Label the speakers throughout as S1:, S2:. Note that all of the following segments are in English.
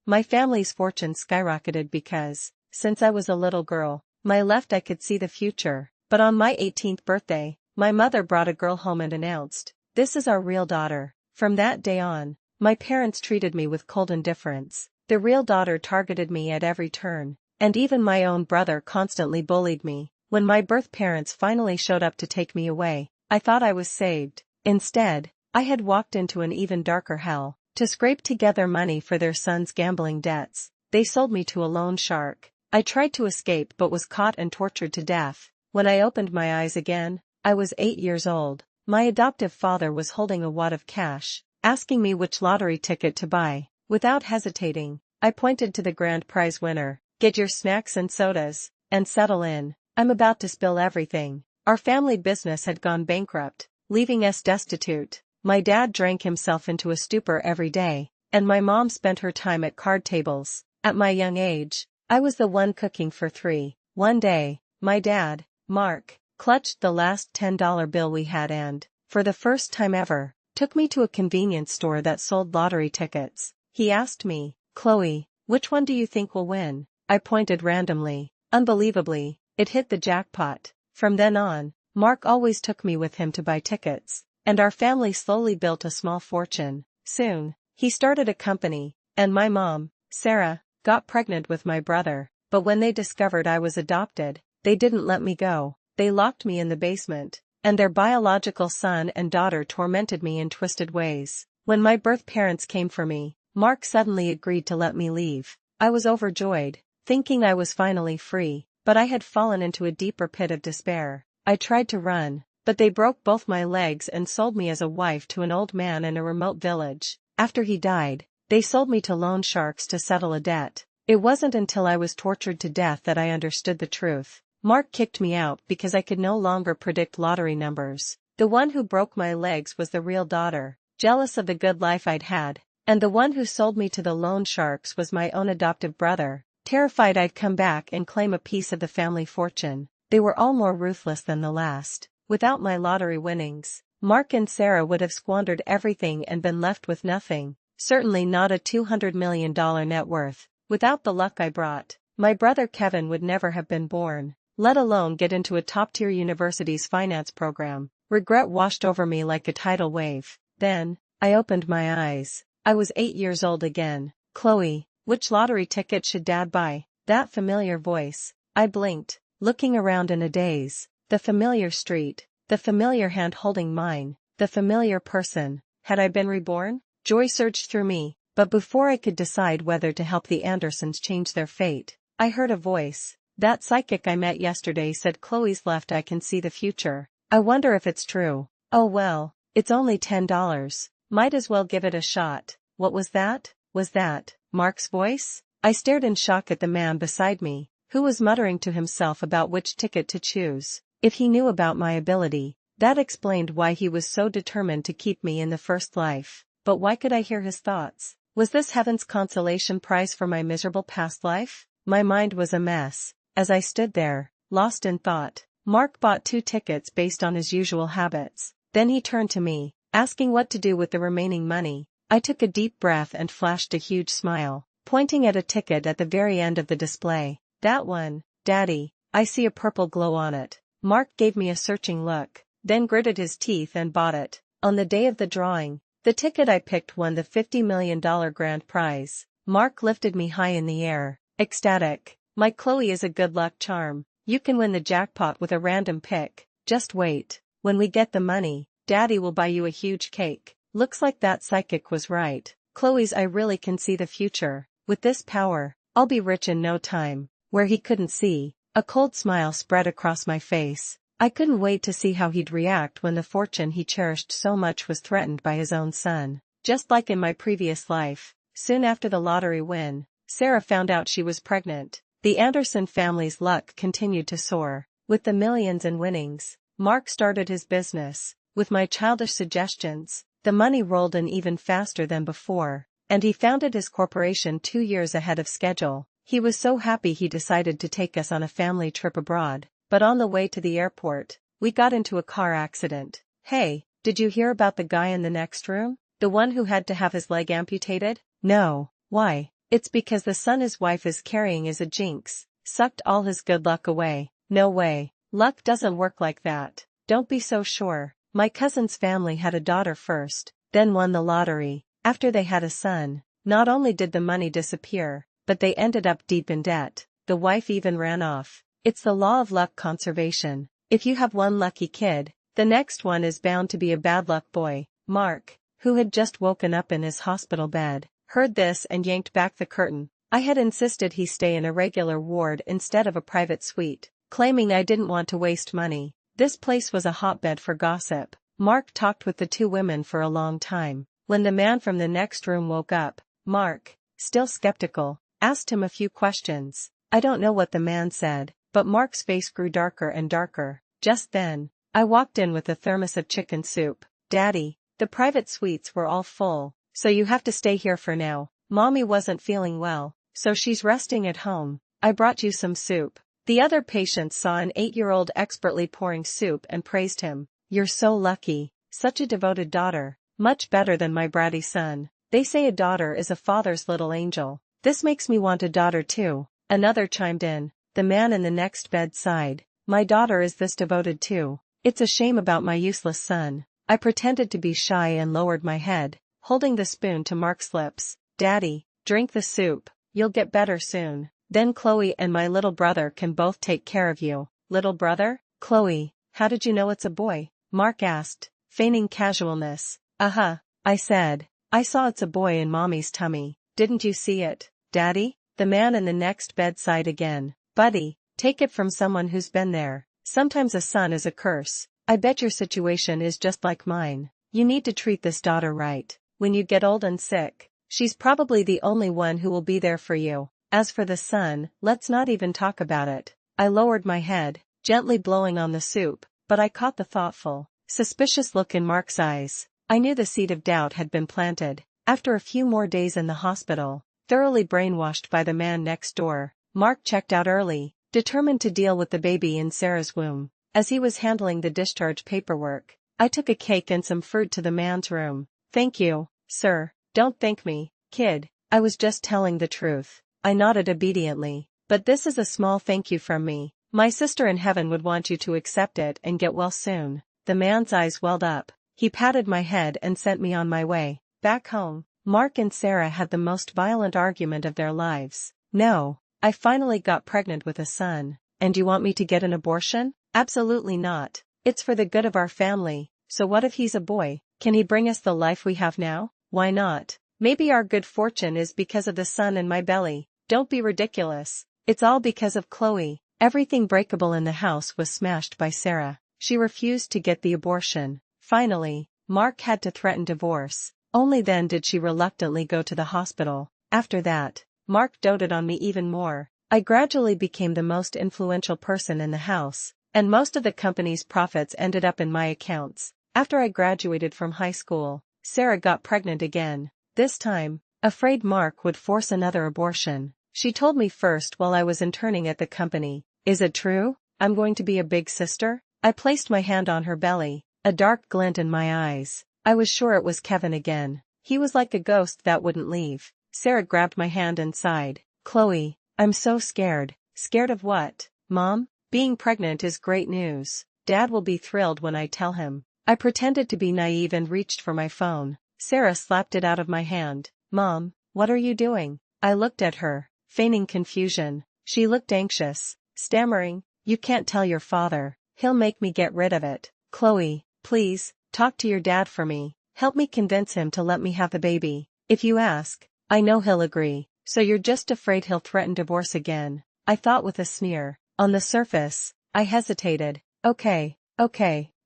S1: My family's fortune skyrocketed because, since I was a little girl, I could see the future. But on my 18th birthday, my mother brought a girl home and announced, "This is our real daughter." From that day on, my parents treated me with cold indifference. The real daughter targeted me at every turn, and even my own brother constantly bullied me. When my birth parents finally showed up to take me away, I thought I was saved. Instead, I had walked into an even darker hell. To scrape together money for their son's gambling debts, they sold me to a loan shark. I tried to escape but was caught and tortured to death. When I opened my eyes again, I was 8 years old. My adoptive father was holding a wad of cash, asking me which lottery ticket to buy. Without hesitating, I pointed to the grand prize winner. "Get your snacks and sodas, and settle in. I'm about to spill everything." Our family business had gone bankrupt, leaving us destitute. My dad drank himself into a stupor every day, and my mom spent her time at card tables. At my young age, I was the one cooking for three. One day, my dad, Mark, clutched the last $10 bill we had and, for the first time ever, took me to a convenience store that sold lottery tickets. He asked me, "Chloe, which one do you think will win?" I pointed randomly. Unbelievably, it hit the jackpot. From then on, Mark always took me with him to buy tickets, and our family slowly built a small fortune. Soon, he started a company, and my mom, Sarah, got pregnant with my brother. But when they discovered I was adopted, they didn't let me go. They locked me in the basement, and their biological son and daughter tormented me in twisted ways. When my birth parents came for me, Mark suddenly agreed to let me leave. I was overjoyed, thinking I was finally free, but I had fallen into a deeper pit of despair. I tried to run, but they broke both my legs and sold me as a wife to an old man in a remote village. After he died, they sold me to loan sharks to settle a debt. It wasn't until I was tortured to death that I understood the truth. Mark kicked me out because I could no longer predict lottery numbers. The one who broke my legs was the real daughter, jealous of the good life I'd had, and the one who sold me to the loan sharks was my own adoptive brother, terrified I'd come back and claim a piece of the family fortune. They were all more ruthless than the last. Without my lottery winnings, Mark and Sarah would have squandered everything and been left with nothing, certainly not a $200 million net worth. Without the luck I brought, my brother Kevin would never have been born, let alone get into a top-tier university's finance program. Regret washed over me like a tidal wave. Then, I opened my eyes. I was 8 years old again. "Chloe, which lottery ticket should Dad buy?" That familiar voice. I blinked, looking around in a daze. The familiar street, the familiar hand holding mine, the familiar person. Had I been reborn? Joy surged through me, but before I could decide whether to help the Andersons change their fate, I heard a voice. "That psychic I met yesterday said Chloe's left eye can see the future. I wonder if it's true." "Oh well, it's only $10. Might as well give it a shot." What was that? Was that Mark's voice? I stared in shock at the man beside me, who was muttering to himself about which ticket to choose. If he knew about my ability, that explained why he was so determined to keep me in the first life. But why could I hear his thoughts? Was this heaven's consolation prize for my miserable past life? My mind was a mess. As I stood there, lost in thought, Mark bought 2 tickets based on his usual habits. Then he turned to me, asking what to do with the remaining money. I took a deep breath and flashed a huge smile, pointing at a ticket at the very end of the display. "That one, Daddy, I see a purple glow on it." Mark gave me a searching look, then gritted his teeth and bought it. On the day of the drawing, the ticket I picked won the $50 million grand prize. Mark lifted me high in the air, ecstatic. "My Chloe is a good luck charm. You can win the jackpot with a random pick. Just wait. When we get the money, Daddy will buy you a huge cake." Looks like that psychic was right. Chloe's I really can see the future. With this power, I'll be rich in no time. Where he couldn't see, a cold smile spread across my face. I couldn't wait to see how he'd react when the fortune he cherished so much was threatened by his own son. Just like in my previous life, soon after the lottery win, Sarah found out she was pregnant. The Anderson family's luck continued to soar. With the millions in winnings, Mark started his business. With my childish suggestions, the money rolled in even faster than before, and he founded his corporation 2 years ahead of schedule. He was so happy he decided to take us on a family trip abroad, but on the way to the airport, we got into a car accident. "Hey, did you hear about the guy in the next room? The one who had to have his leg amputated?" "No, why?" It's because the son his wife is carrying is a jinx, sucked all his good luck away. No way. Luck doesn't work like that. Don't be so sure. My cousin's family had a daughter first, then won the lottery. After they had a son, not only did the money disappear, but they ended up deep in debt. The wife even ran off. It's the law of luck conservation. If you have one lucky kid, the next one is bound to be a bad luck boy. Mark, who had just woken up in his hospital bed, heard this and yanked back the curtain. I had insisted he stay in a regular ward instead of a private suite, claiming I didn't want to waste money. This place was a hotbed for gossip. Mark talked with the two women for a long time. When the man from the next room woke up, Mark, still skeptical, asked him a few questions. I don't know what the man said, but Mark's face grew darker and darker. Just then, I walked in with a thermos of chicken soup. Daddy, the private suites were all full, so you have to stay here for now. Mommy wasn't feeling well, so she's resting at home. I brought you some soup. The other patients saw an 8-year-old expertly pouring soup and praised him. You're so lucky, such a devoted daughter, much better than my bratty son. They say a daughter is a father's little angel. This makes me want a daughter too. Another chimed in. The man in the next bed sighed. My daughter is this devoted too. It's a shame about my useless son. I pretended to be shy and lowered my head, holding the spoon to Mark's lips. Daddy, drink the soup. You'll get better soon. Then Chloe and my little brother can both take care of you. Little brother? Chloe, how did you know it's a boy? Mark asked, feigning casualness. I said. I saw it's a boy in Mommy's tummy. Didn't you see it, Daddy? The man in the next bed sighed again. Buddy, take it from someone who's been there. Sometimes a son is a curse. I bet your situation is just like mine. You need to treat this daughter right. When you get old and sick, she's probably the only one who will be there for you. As for the son, let's not even talk about it. I lowered my head, gently blowing on the soup, but I caught the thoughtful, suspicious look in Mark's eyes. I knew the seed of doubt had been planted. After a few more days in the hospital, thoroughly brainwashed by the man next door, Mark checked out early, determined to deal with the baby in Sarah's womb. As he was handling the discharge paperwork, I took a cake and some fruit to the man's room. Thank you, sir. Don't thank me, kid. I was just telling the truth. I nodded obediently. But this is a small thank you from me. My sister in heaven would want you to accept it and get well soon. The man's eyes welled up. He patted my head and sent me on my way. Back home, Mark and Sarah had the most violent argument of their lives. No, I finally got pregnant with a son. And you want me to get an abortion? Absolutely not. It's for the good of our family. So what if he's a boy? Can he bring us the life we have now? Why not? Maybe our good fortune is because of the son in my belly. Don't be ridiculous. It's all because of Chloe. Everything breakable in the house was smashed by Sarah. She refused to get the abortion. Finally, Mark had to threaten divorce. Only then did she reluctantly go to the hospital. After that, Mark doted on me even more. I gradually became the most influential person in the house, and most of the company's profits ended up in my accounts. After I graduated from high school, Sarah got pregnant again. This time, afraid Mark would force another abortion. She told me first while I was interning at the company. Is it true? I'm going to be a big sister? I placed my hand on her belly, a dark glint in my eyes. I was sure it was Kevin again. He was like a ghost that wouldn't leave. Sarah grabbed my hand and sighed. Chloe, I'm so scared. Scared of what, Mom? Being pregnant is great news. Dad will be thrilled when I tell him. I pretended to be naive and reached for my phone. Sarah slapped it out of my hand. Mom, what are you doing? I looked at her, feigning confusion. She looked anxious, stammering, You can't tell your father. He'll make me get rid of it. Chloe, please, talk to your dad for me. Help me convince him to let me have the baby. If you ask, I know he'll agree. So you're just afraid he'll threaten divorce again? I thought with a sneer. On the surface, I hesitated. Okay.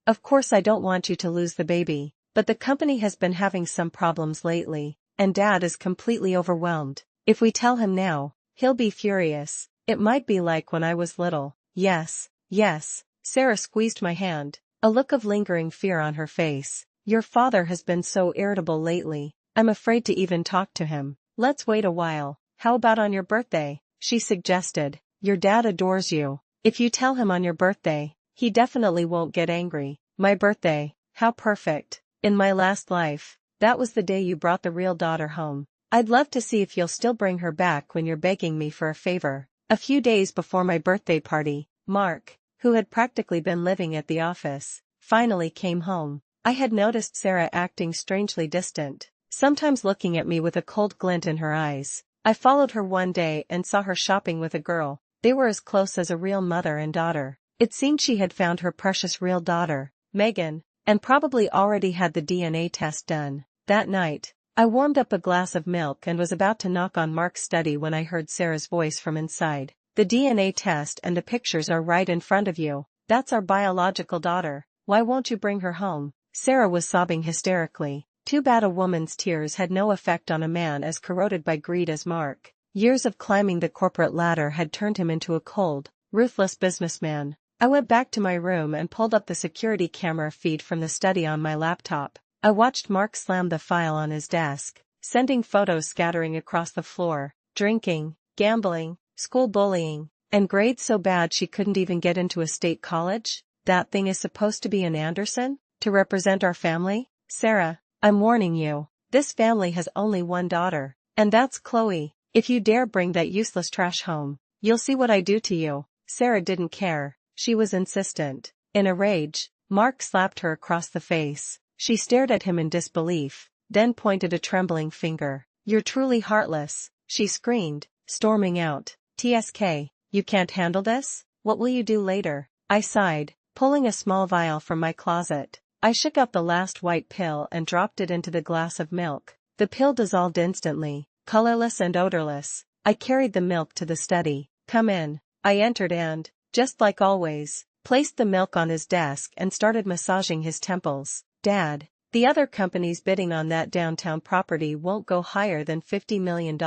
S1: Of course I don't want you to lose the baby, but the company has been having some problems lately, and Dad is completely overwhelmed. If we tell him now, he'll be furious. It might be like when I was little. Yes. Sarah squeezed my hand, a look of lingering fear on her face. Your father has been so irritable lately. I'm afraid to even talk to him. Let's wait a while. How about on your birthday? She suggested. Your dad adores you. If you tell him on your birthday, he definitely won't get angry. My birthday, how perfect. In my last life, that was the day you brought the real daughter home. I'd love to see if you'll still bring her back when you're begging me for a favor. A few days before my birthday party, Mark, who had practically been living at the office, finally came home. I had noticed Sarah acting strangely distant, sometimes looking at me with a cold glint in her eyes. I followed her one day and saw her shopping with a girl. They were as close as a real mother and daughter. It seemed she had found her precious real daughter, Megan, and probably already had the DNA test done. That night, I warmed up a glass of milk and was about to knock on Mark's study when I heard Sarah's voice from inside. The DNA test and the pictures are right in front of you. That's our biological daughter. Why won't you bring her home? Sarah was sobbing hysterically. Too bad a woman's tears had no effect on a man as corroded by greed as Mark. Years of climbing the corporate ladder had turned him into a cold, ruthless businessman. I went back to my room and pulled up the security camera feed from the study on my laptop. I watched Mark slam the file on his desk, sending photos scattering across the floor. Drinking, gambling, school bullying, and grades so bad she couldn't even get into a state college? That thing is supposed to be an Anderson? To represent our family? Sarah, I'm warning you. This family has only one daughter, and that's Chloe. If you dare bring that useless trash home, you'll see what I do to you. Sarah didn't care. She was insistent. In a rage, Mark slapped her across the face. She stared at him in disbelief, then pointed a trembling finger. You're truly heartless, she screamed, storming out. TSK, you can't handle this? What will you do later? I sighed, pulling a small vial from my closet. I shook out the last white pill and dropped it into the glass of milk. The pill dissolved instantly, colorless and odorless. I carried the milk to the study. Come in. I entered and, just like always, placed the milk on his desk and started massaging his temples. Dad, the other companies bidding on that downtown property won't go higher than $50 million.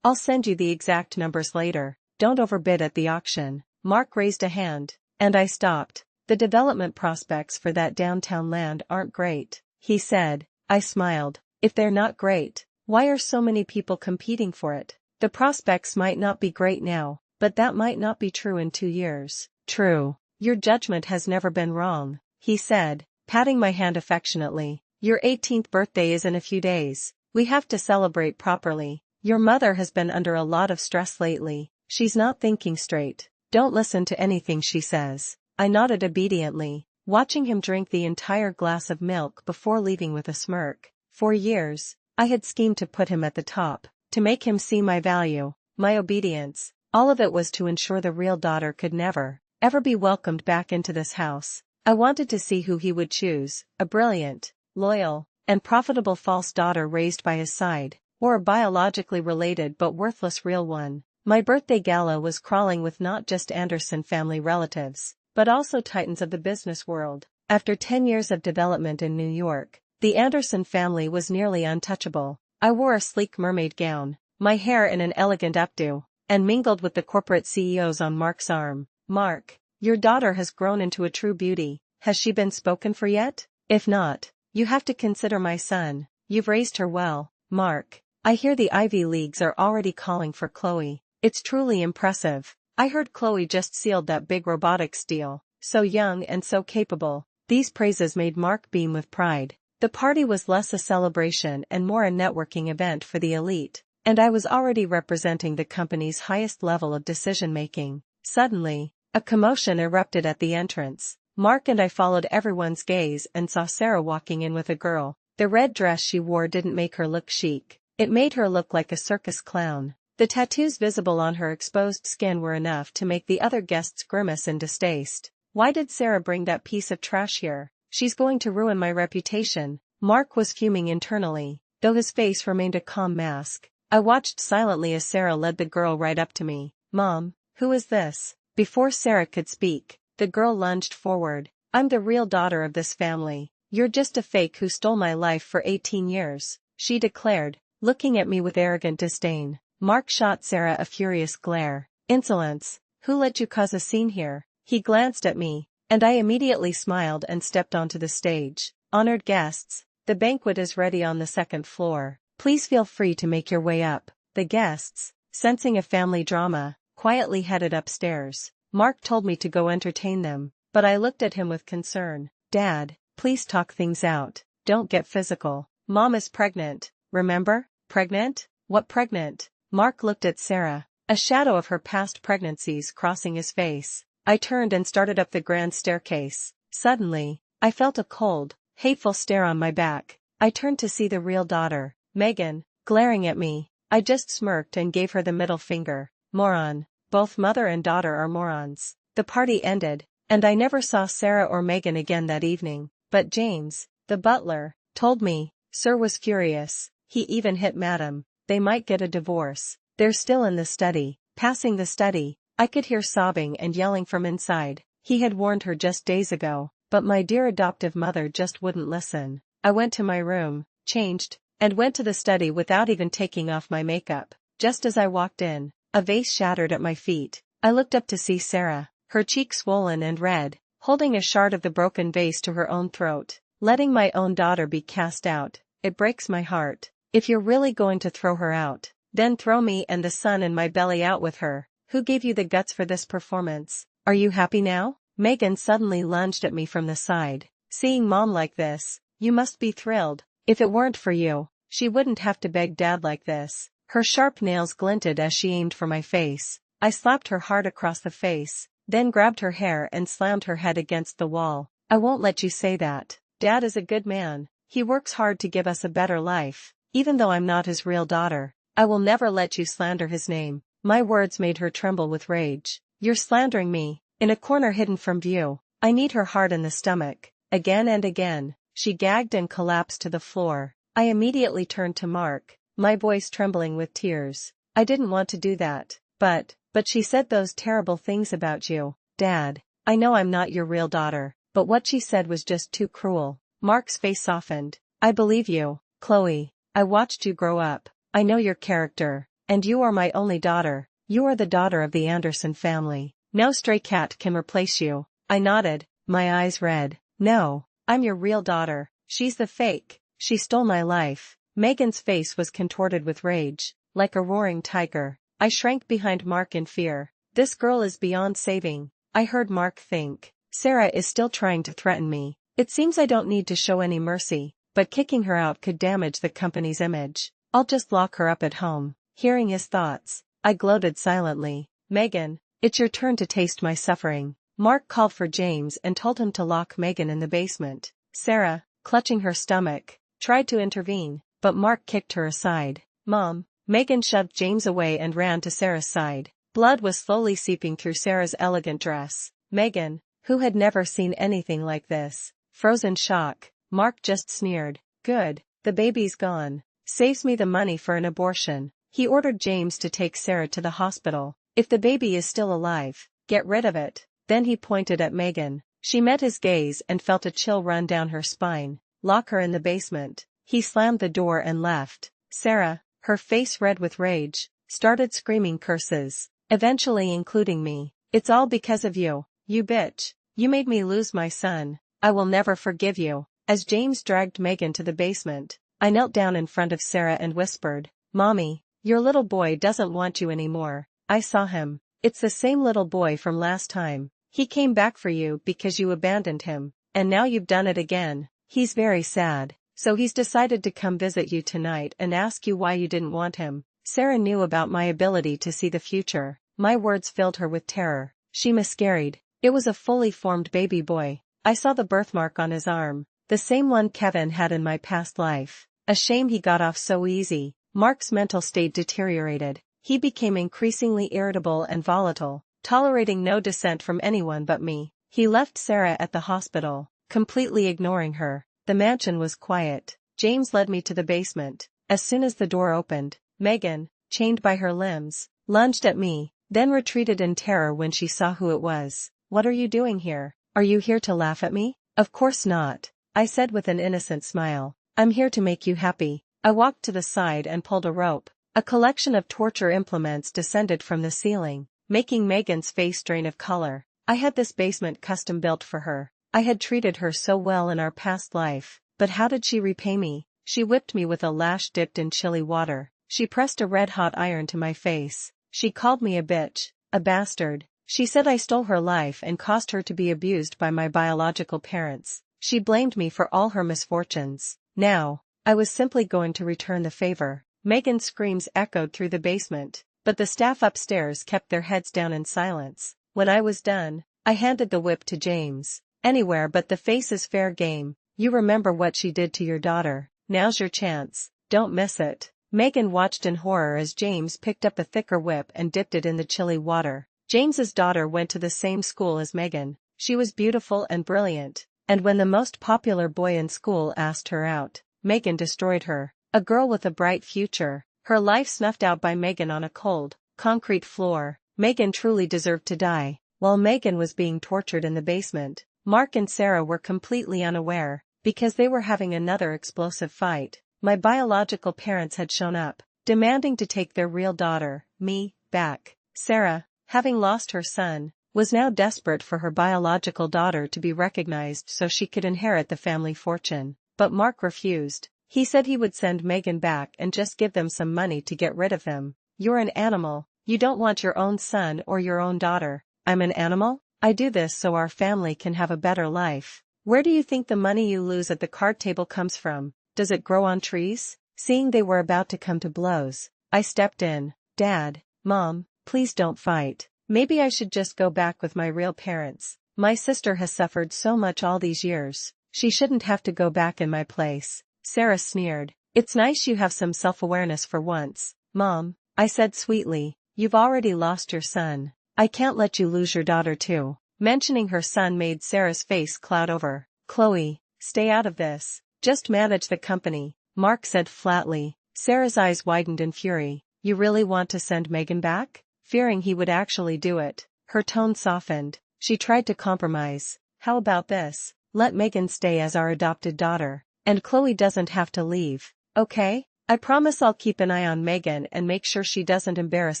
S1: I'll send you the exact numbers later. Don't overbid at the auction. Mark raised a hand, and I stopped. The development prospects for that downtown land aren't great, he said. I smiled. If they're not great, why are so many people competing for it? The prospects might not be great now, but that might not be true in 2 years. True. Your judgment has never been wrong, he said, patting my hand affectionately. Your 18th birthday is in a few days. We have to celebrate properly. Your mother has been under a lot of stress lately. She's not thinking straight. Don't listen to anything she says. I nodded obediently, watching him drink the entire glass of milk before leaving with a smirk. For years, I had schemed to put him at the top, to make him see my value, my obedience. All of it was to ensure the real daughter could never, ever be welcomed back into this house. I wanted to see who he would choose, a brilliant, loyal, and profitable false daughter raised by his side, or a biologically related but worthless real one. My birthday gala was crawling with not just Anderson family relatives, but also titans of the business world. After 10 years of development in New York, the Anderson family was nearly untouchable. I wore a sleek mermaid gown, my hair in an elegant updo, and mingled with the corporate CEOs on Mark's arm. Mark, your daughter has grown into a true beauty. Has she been spoken for yet? If not, you have to consider my son. You've raised her well, Mark. I hear the Ivy Leagues are already calling for Chloe. It's truly impressive. I heard Chloe just sealed that big robotics deal. So young and so capable. These praises made Mark beam with pride. The party was less a celebration and more a networking event for the elite, and I was already representing the company's highest level of decision-making. Suddenly, a commotion erupted at the entrance. Mark and I followed everyone's gaze and saw Sarah walking in with a girl. The red dress she wore didn't make her look chic. It made her look like a circus clown. The tattoos visible on her exposed skin were enough to make the other guests grimace in distaste. Why did Sarah bring that piece of trash here? She's going to ruin my reputation. Mark was fuming internally, though his face remained a calm mask. I watched silently as Sarah led the girl right up to me. Mom, who is this? Before Sarah could speak, the girl lunged forward. I'm the real daughter of this family. You're just a fake who stole my life for 18 years, she declared, looking at me with arrogant disdain. Mark shot Sarah a furious glare. Insolence. Who let you cause a scene here? He glanced at me, and I immediately smiled and stepped onto the stage. Honored guests, the banquet is ready on the 2nd floor. Please feel free to make your way up. The guests, sensing a family drama, quietly headed upstairs. Mark told me to go entertain them, but I looked at him with concern. Dad, please talk things out. Don't get physical. Mom is pregnant, remember? Pregnant? What pregnant? Mark looked at Sarah, a shadow of her past pregnancies crossing his face. I turned and started up the grand staircase. Suddenly, I felt a cold, hateful stare on my back. I turned to see the real daughter, Megan, glaring at me. I just smirked and gave her the middle finger. Moron. Both mother and daughter are morons. The party ended, and I never saw Sarah or Megan again that evening. But James, the butler, told me, Sir was furious. He even hit Madam. They might get a divorce. They're still in the study. Passing the study, I could hear sobbing and yelling from inside. He had warned her just days ago, but my dear adoptive mother just wouldn't listen. I went to my room, changed, and went to the study without even taking off my makeup. Just as I walked in, a vase shattered at my feet. I looked up to see Sarah, her cheek swollen and red, holding a shard of the broken vase to her own throat. Letting my own daughter be cast out, it breaks my heart. If you're really going to throw her out, then throw me and the son in my belly out with her. Who gave you the guts for this performance? Are you happy now? Megan suddenly lunged at me from the side. Seeing Mom like this, you must be thrilled. If it weren't for you, she wouldn't have to beg Dad like this. Her sharp nails glinted as she aimed for my face. I slapped her hard across the face, then grabbed her hair and slammed her head against the wall. I won't let you say that. Dad is a good man. He works hard to give us a better life. Even though I'm not his real daughter, I will never let you slander his name. My words made her tremble with rage. You're slandering me. In a corner hidden from view, I kneed her hard in the stomach. Again and again, she gagged and collapsed to the floor. I immediately turned to Mark, my voice trembling with tears. I didn't want to do that, but she said those terrible things about you. Dad, I know I'm not your real daughter, but what she said was just too cruel. Mark's face softened. I believe you, Chloe. I watched you grow up. I know your character, and you are my only daughter. You are the daughter of the Anderson family. No stray cat can replace you. I nodded, my eyes red. No, I'm your real daughter. She's the fake. She stole my life. Megan's face was contorted with rage, like a roaring tiger. I shrank behind Mark in fear. This girl is beyond saving. I heard Mark think. Sarah is still trying to threaten me. It seems I don't need to show any mercy, but kicking her out could damage the company's image. I'll just lock her up at home. Hearing his thoughts, I gloated silently. Megan, it's your turn to taste my suffering. Mark called for James and told him to lock Megan in the basement. Sarah, clutching her stomach, tried to intervene, but Mark kicked her aside. Mom. Megan shoved James away and ran to Sarah's side. Blood was slowly seeping through Sarah's elegant dress. Megan, who had never seen anything like this, froze in shock. Mark just sneered. Good, the baby's gone. Saves me the money for an abortion. He ordered James to take Sarah to the hospital. If the baby is still alive, get rid of it. Then he pointed at Megan. She met his gaze and felt a chill run down her spine. Lock her in the basement. He slammed the door and left. Sarah, her face red with rage, started screaming curses, eventually including me. It's all because of you, you bitch. You made me lose my son. I will never forgive you. As James dragged Megan to the basement, I knelt down in front of Sarah and whispered, Mommy, your little boy doesn't want you anymore. I saw him. It's the same little boy from last time. He came back for you because you abandoned him, and now you've done it again. He's very sad, so he's decided to come visit you tonight and ask you why you didn't want him. Sarah knew about my ability to see the future. My words filled her with terror. She miscarried. It was a fully formed baby boy. I saw the birthmark on his arm, the same one Kevin had in my past life. A shame he got off so easy. Mark's mental state deteriorated. He became increasingly irritable and volatile, tolerating no dissent from anyone but me. He left Sarah at the hospital, completely ignoring her. The mansion was quiet. James led me to the basement. As soon as the door opened, Megan, chained by her limbs, lunged at me, then retreated in terror when she saw who it was. What are you doing here? Are you here to laugh at me? Of course not, I said with an innocent smile. I'm here to make you happy. I walked to the side and pulled a rope. A collection of torture implements descended from the ceiling, making Megan's face drain of color. I had this basement custom built for her. I had treated her so well in our past life, but how did she repay me? She whipped me with a lash dipped in chilly water. She pressed a red-hot iron to my face. She called me a bitch, a bastard. She said I stole her life and caused her to be abused by my biological parents. She blamed me for all her misfortunes. Now, I was simply going to return the favor. Megan's screams echoed through the basement, but the staff upstairs kept their heads down in silence. When I was done, I handed the whip to James. Anywhere but the face is fair game. You remember what she did to your daughter. Now's your chance. Don't miss it. Megan watched in horror as James picked up a thicker whip and dipped it in the chilly water. James's daughter went to the same school as Megan. She was beautiful and brilliant, and when the most popular boy in school asked her out, Megan destroyed her. A girl with a bright future. Her life snuffed out by Megan on a cold, concrete floor. Megan truly deserved to die. While Megan was being tortured in the basement, Mark and Sarah were completely unaware, because they were having another explosive fight. My biological parents had shown up, demanding to take their real daughter, me, back. Sarah, having lost her son, was now desperate for her biological daughter to be recognized so she could inherit the family fortune. But Mark refused. He said he would send Megan back and just give them some money to get rid of him. You're an animal. You don't want your own son or your own daughter. I'm an animal? I do this so our family can have a better life. Where do you think the money you lose at the card table comes from? Does it grow on trees? Seeing they were about to come to blows, I stepped in. Dad, Mom, please don't fight. Maybe I should just go back with my real parents. My sister has suffered so much all these years. She shouldn't have to go back in my place. Sarah sneered. It's nice you have some self-awareness for once. Mom, I said sweetly, you've already lost your son. I can't let you lose your daughter too. Mentioning her son made Sarah's face cloud over. Chloe, stay out of this. Just manage the company, Mark said flatly. Sarah's eyes widened in fury. You really want to send Megan back? Fearing he would actually do it, her tone softened. She tried to compromise. How about this? Let Megan stay as our adopted daughter, and Chloe doesn't have to leave, okay? I promise I'll keep an eye on Megan and make sure she doesn't embarrass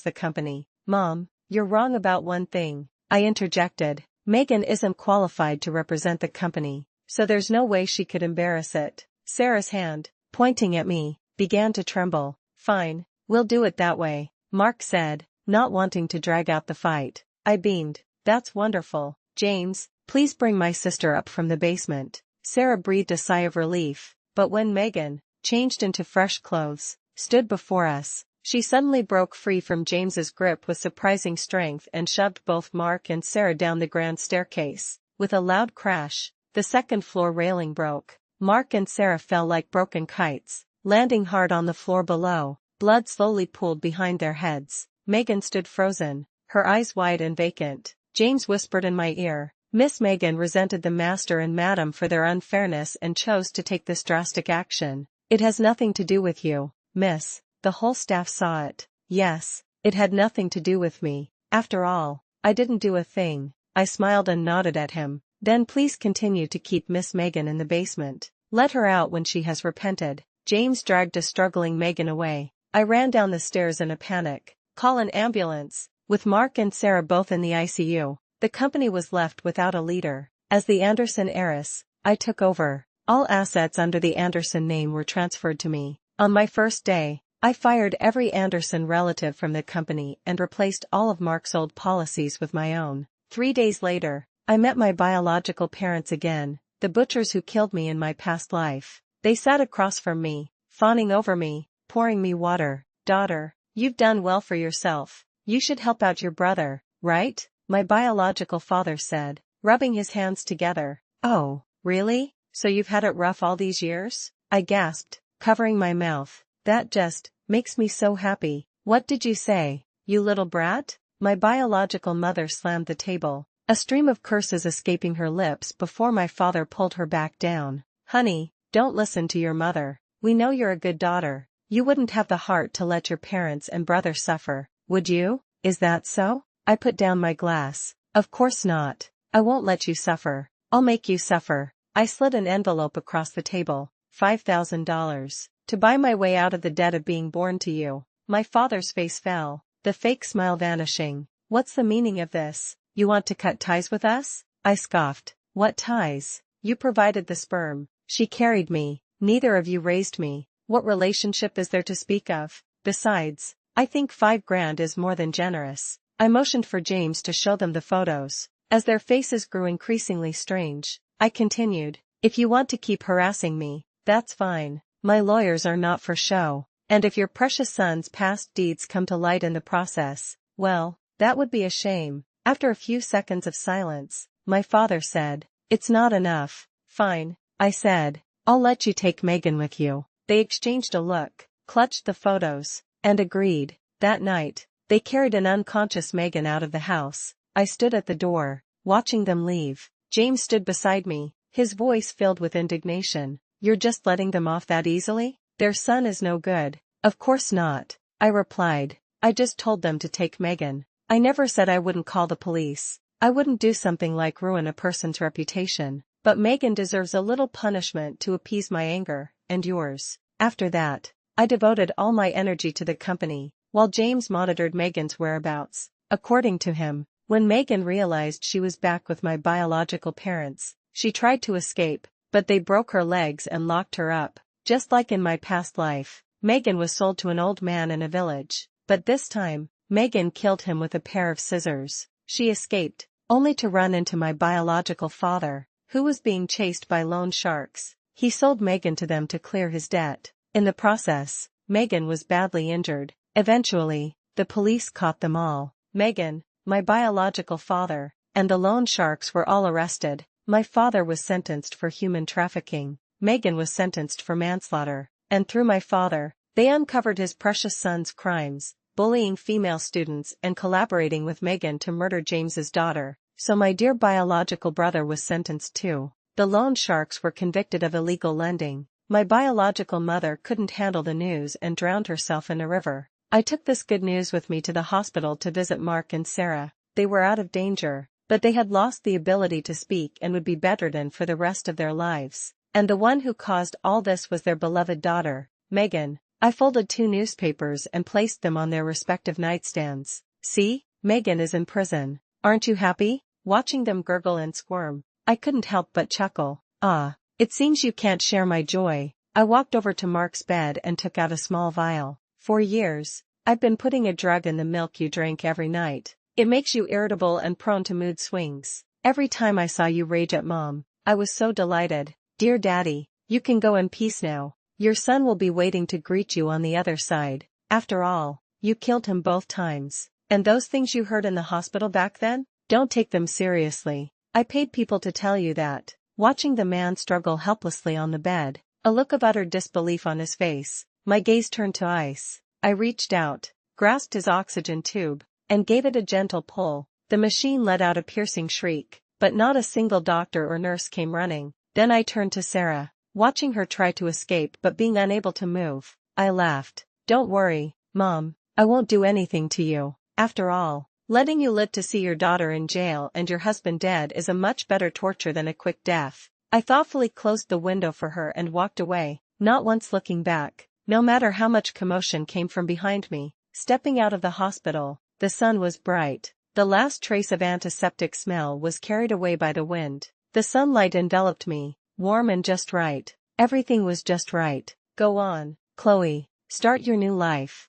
S1: the company. Mom, you're wrong about one thing, I interjected. Megan isn't qualified to represent the company, so there's no way she could embarrass it. Sarah's hand, pointing at me, began to tremble. Fine, we'll do it that way, Mark said, not wanting to drag out the fight. I beamed. That's wonderful. James, please bring my sister up from the basement. Sarah breathed a sigh of relief, but when Megan, changed into fresh clothes, stood before us, she suddenly broke free from James's grip with surprising strength and shoved both Mark and Sarah down the grand staircase. With a loud crash, the second-floor railing broke. Mark and Sarah fell like broken kites, landing hard on the floor below. Blood slowly pooled behind their heads. Megan stood frozen, her eyes wide and vacant. James whispered in my ear. Miss Megan resented the master and madam for their unfairness and chose to take this drastic action. It has nothing to do with you, miss. The whole staff saw it. Yes, it had nothing to do with me. After all, I didn't do a thing. I smiled and nodded at him. Then please continue to keep Miss Megan in the basement. Let her out when she has repented. James dragged a struggling Megan away. I ran down the stairs in a panic. Call an ambulance. With Mark and Sarah both in the ICU, the company was left without a leader. As the Anderson heiress, I took over. All assets under the Anderson name were transferred to me. On my first day, I fired every Anderson relative from the company and replaced all of Mark's old policies with my own. 3 days later, I met my biological parents again, the butchers who killed me in my past life. They sat across from me, fawning over me, pouring me water. Daughter, you've done well for yourself. You should help out your brother, right? My biological father said, rubbing his hands together. Oh, really? So you've had it rough all these years? I gasped, covering my mouth. That just makes me so happy. What did you say, you little brat? My biological mother slammed the table, a stream of curses escaping her lips before my father pulled her back down. Honey, don't listen to your mother. We know you're a good daughter. You wouldn't have the heart to let your parents and brother suffer, would you? Is that so? I put down my glass. Of course not. I won't let you suffer. I'll make you suffer. I slid an envelope across the table. $5,000. To buy my way out of the debt of being born to you. My father's face fell, the fake smile vanishing. What's the meaning of this? You want to cut ties with us? I scoffed. What ties? You provided the sperm. She carried me. Neither of you raised me. What relationship is there to speak of? Besides, I think $5,000 is more than generous. I motioned for James to show them the photos. As their faces grew increasingly strange, I continued. If you want to keep harassing me, that's fine. My lawyers are not for show. And if your precious son's past deeds come to light in the process, well, that would be a shame. After a few seconds of silence, my father said, "It's not enough." "Fine," I said. "I'll let you take Megan with you." They exchanged a look, clutched the photos, and agreed. That night, they carried an unconscious Megan out of the house. I stood at the door, watching them leave. James stood beside me, his voice filled with indignation. "You're just letting them off that easily? Their son is no good." "Of course not," I replied. "I just told them to take Megan. I never said I wouldn't call the police. I wouldn't do something like ruin a person's reputation. But Megan deserves a little punishment to appease my anger, and yours." After that, I devoted all my energy to the company, while James monitored Megan's whereabouts. According to him, when Megan realized she was back with my biological parents, she tried to escape, but they broke her legs and locked her up. Just like in my past life, Megan was sold to an old man in a village, but this time, Megan killed him with a pair of scissors. She escaped, only to run into my biological father, who was being chased by loan sharks. He sold Megan to them to clear his debt. In the process, Megan was badly injured. Eventually, the police caught them all. Megan, my biological father, and the loan sharks were all arrested. My father was sentenced for human trafficking. Megan was sentenced for manslaughter. And through my father, they uncovered his precious son's crimes, bullying female students and collaborating with Megan to murder James's daughter. So my dear biological brother was sentenced too. The loan sharks were convicted of illegal lending. My biological mother couldn't handle the news and drowned herself in a river. I took this good news with me to the hospital to visit Mark and Sarah. They were out of danger, but they had lost the ability to speak and would be bedridden for the rest of their lives. And the one who caused all this was their beloved daughter, Megan. I folded 2 newspapers and placed them on their respective nightstands. "See, Megan is in prison. Aren't you happy?" Watching them gurgle and squirm, I couldn't help but chuckle. "Ah, it seems you can't share my joy." I walked over to Mark's bed and took out a small vial. "For years, I've been putting a drug in the milk you drank every night. It makes you irritable and prone to mood swings. Every time I saw you rage at Mom, I was so delighted. Dear Daddy, you can go in peace now. Your son will be waiting to greet you on the other side. After all, you killed him both times. And those things you heard in the hospital back then? Don't take them seriously. I paid people to tell you that." Watching the man struggle helplessly on the bed, a look of utter disbelief on his face, my gaze turned to ice. I reached out, grasped his oxygen tube, and gave it a gentle pull. The machine let out a piercing shriek, but not a single doctor or nurse came running. Then I turned to Sarah, watching her try to escape but being unable to move. I laughed. "Don't worry, Mom, I won't do anything to you. After all, letting you live to see your daughter in jail and your husband dead is a much better torture than a quick death." I thoughtfully closed the window for her and walked away, not once looking back, no matter how much commotion came from behind me. Stepping out of the hospital, the sun was bright. The last trace of antiseptic smell was carried away by the wind. The sunlight enveloped me, warm and just right. Everything was just right. "Go on, Chloe. Start your new life.